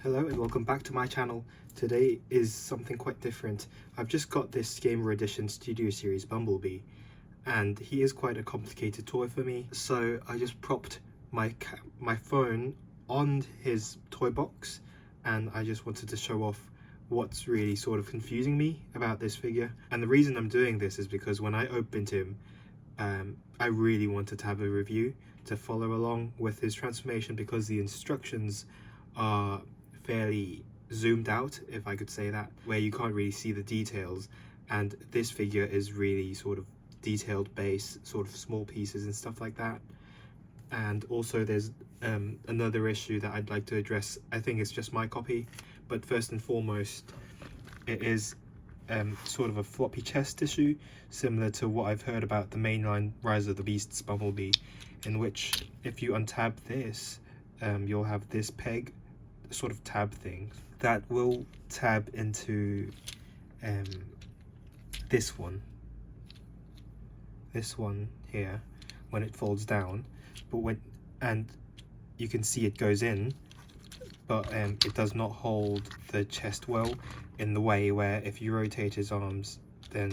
Hello and welcome back to my channel. Today is something quite different. I've just got this Gamer Edition Studio Series Bumblebee and he is quite a complicated toy for me. So I just propped my phone on his toy box and I just wanted to show off what's really sort of confusing me about this figure. And the reason I'm doing this is because when I opened him, I really wanted to have a review to follow along with his transformation because the instructions are fairly zoomed out, if I could say that, where you can't really see the details, and this figure is really sort of detailed base, sort of small pieces and stuff like that. And also there's another issue that I'd like to address. I think it's just my copy, but first and foremost it is sort of a floppy chest issue, similar to what I've heard about the mainline Rise of the Beasts Bumblebee, in which if you untab this, you'll have this peg sort of tab thing that will tab into this one here when it folds down, and you can see it goes in, but it does not hold the chest well, in the way where if you rotate his arms then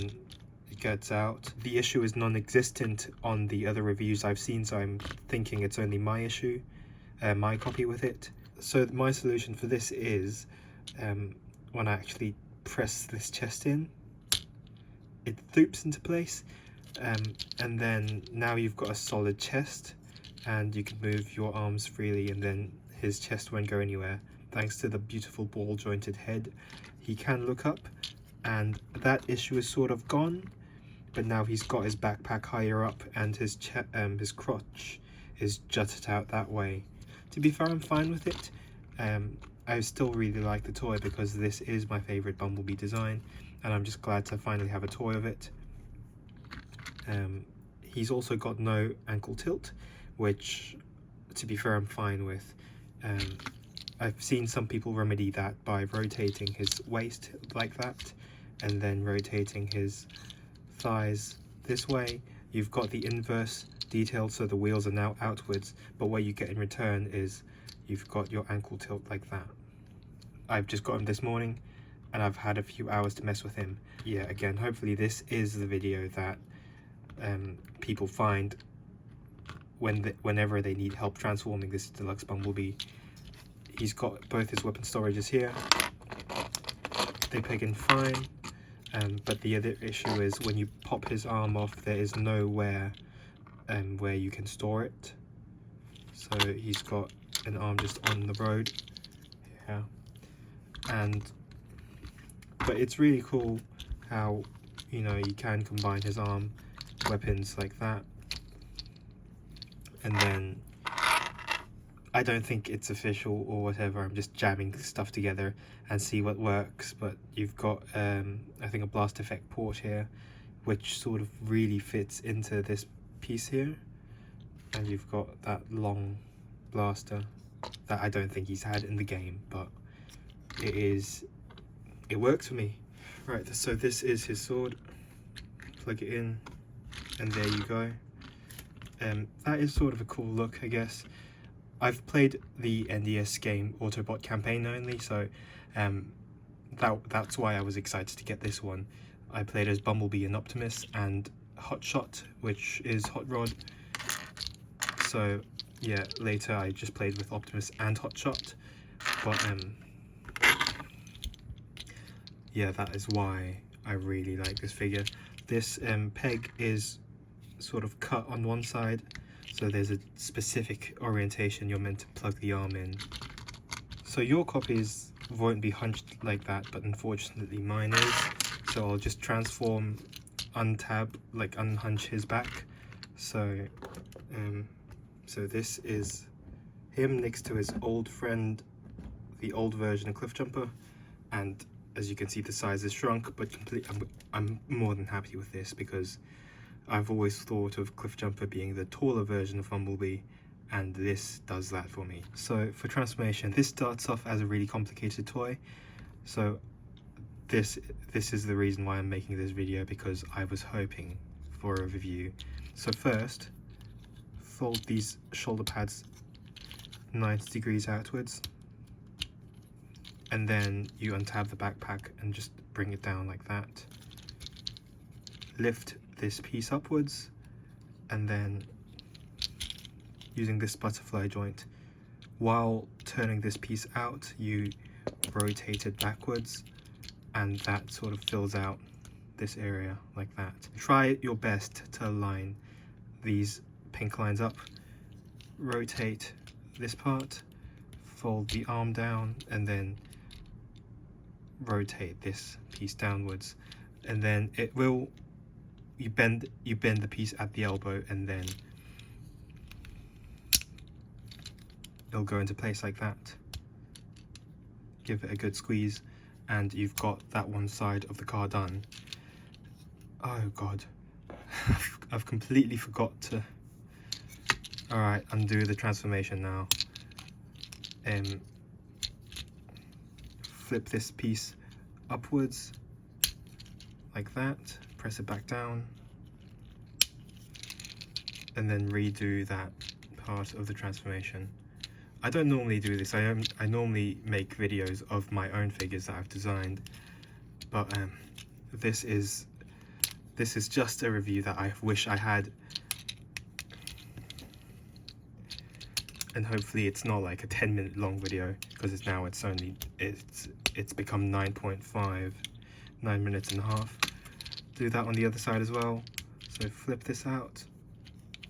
it gets out. The issue is non-existent on the other reviews I've seen, so I'm thinking it's only my issue, my copy with it. So my solution for this is when I actually press this chest in, it thoops into place, and then now you've got a solid chest and you can move your arms freely, and then his chest won't go anywhere. Thanks to the beautiful ball jointed head, he can look up, and that issue is sort of gone, but now he's got his backpack higher up and his crotch is jutted out that way. To be fair, I'm fine with it. I still really like the toy because this is my favourite Bumblebee design, and I'm just glad to finally have a toy of it. He's also got no ankle tilt, which, to be fair, I'm fine with. I've seen some people remedy that by rotating his waist like that, and then rotating his thighs this way. You've got the inverse detail, so the wheels are now outwards, but what you get in return is you've got your ankle tilt like that. I've just got him this morning and I've had a few hours to mess with him. Yeah, again, hopefully this is the video that people find whenever they need help transforming this deluxe Bumblebee. He's got both his weapon storages here. They peg in fine, but the other issue is when you pop his arm off, there is nowhere where you can store it. So he's got an arm just on the road, yeah. But it's really cool how, you know, you can combine his arm weapons like that, and then I don't think it's official or whatever, I'm just jamming stuff together and see what works. But you've got I think a blast effect port here, which sort of really fits into this piece here, and you've got that long blaster that I don't think he's had in the game, but it works for me. Right, so this is his sword. Plug it in and there you go. That is sort of a cool look, I guess. I've played the NDS game Autobot Campaign only, so that's why I was excited to get this one. I played as Bumblebee and Optimus and Hotshot, which is Hot Rod. So yeah, later I just played with Optimus and Hotshot, but yeah, that is why I really like this figure. This peg is sort of cut on one side, so there's a specific orientation you're meant to plug the arm in. So your copies won't be hunched like that, but unfortunately mine is. So I'll just transform, unhunch his back. So so this is him next to his old friend, the old version of Cliffjumper, and as you can see the size is shrunk, but I'm more than happy with this because I've always thought of Cliffjumper being the taller version of Bumblebee, and this does that for me. So for transformation, this starts off as a really complicated toy, so this is the reason why I'm making this video, because I was hoping for a review. So first, fold these shoulder pads 90 degrees outwards, and then you untab the backpack and just bring it down like that. Lift this piece upwards, and then using this butterfly joint, while turning this piece out, you rotate it backwards, and that sort of fills out this area like that. Try your best to align these pink lines up. Rotate this part, fold the arm down, and then rotate this piece downwards, and then it will, you bend the piece at the elbow, and then it'll go into place like that. Give it a good squeeze, and you've got that one side of the car done. Oh god, I've completely forgot to. Alright, undo the transformation now. Flip this piece upwards like that, press it back down, and then redo that part of the transformation. I don't normally do this. I normally make videos of my own figures that I've designed, but this is just a review that I wish I had, and hopefully it's not like a 10-minute long video, because it's become 9.5, 9 minutes and a half. Do that on the other side as well. So flip this out,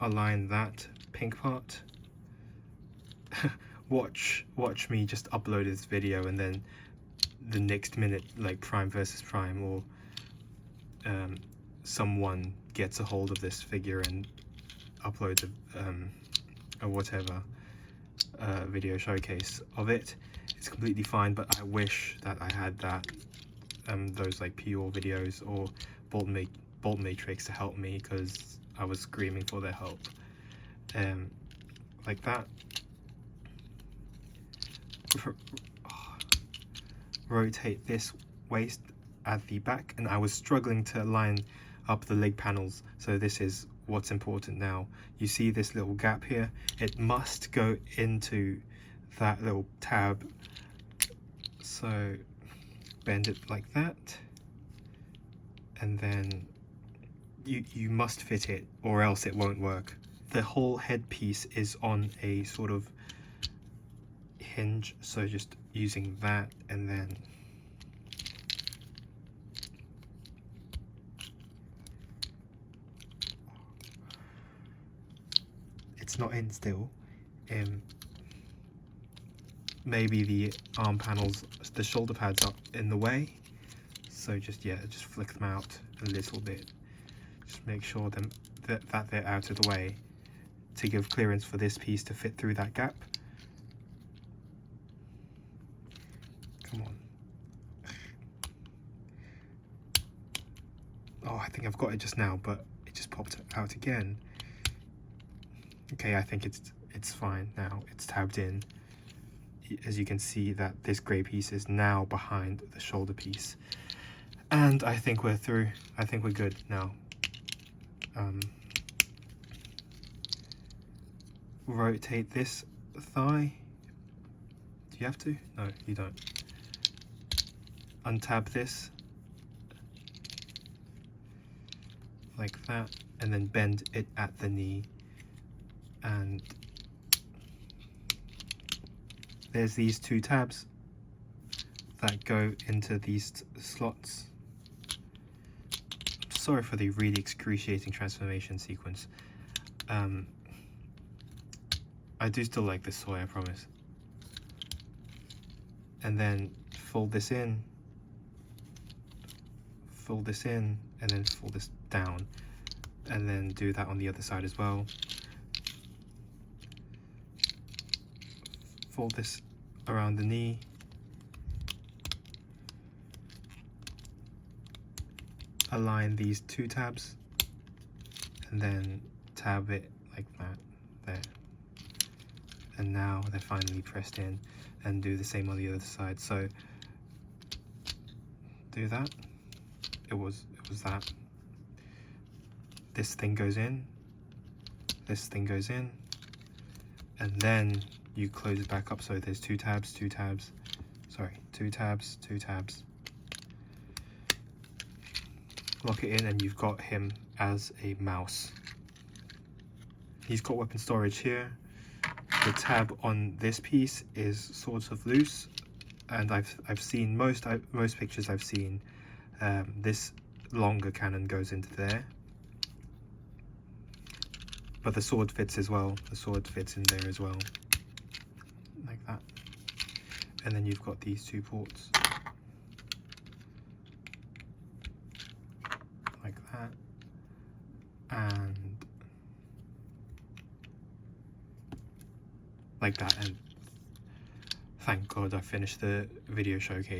align that pink part. watch me just upload this video, and then the next minute, like Prime versus Prime, or someone gets a hold of this figure and uploads a whatever video showcase of it. It's completely fine, but I wish that I had that those like pure videos or Bolt Matrix to help me, because I was screaming for their help. Like that. Rotate this waist at the back, and I was struggling to line up the leg panels, so this is what's important now. You see this little gap here? It must go into that little tab, so bend it like that, and then you must fit it, or else it won't work. The whole headpiece is on a sort of hinge, so just using that, and then it's not in still. Maybe the arm panels, the shoulder pads are in the way, so just flick them out a little bit. Just make sure that they're out of the way to give clearance for this piece to fit through that gap. Come on. Oh, I think I've got it just now, but it just popped out again. Okay, I think it's fine now. It's tabbed in. As you can see, that this grey piece is now behind the shoulder piece. And I think we're through. I think we're good now. Rotate this thigh. Do you have to? No, you don't. Untab this like that, and then bend it at the knee, and there's these two tabs that go into these slots. Sorry for the really excruciating transformation sequence. I do still like this toy, I promise. And then fold this in, and then fold this down, and then do that on the other side as well. Fold this around the knee, align these two tabs, and then tab it like that, there. And now they're finally pressed in, and do the same on the other side. So do that. It was that. This thing goes in, this thing goes in, and then you close it back up, so there's two tabs. sorry, two tabs, lock it in, and you've got him as a mouse. He's got weapon storage here. The tab on this piece is sort of loose, and I've seen most pictures I've seen, this longer cannon goes into there, but the sword fits as well. The sword fits in there as well, like that. And then you've got these two ports, like that, and like that. And thank God I finished the video showcase.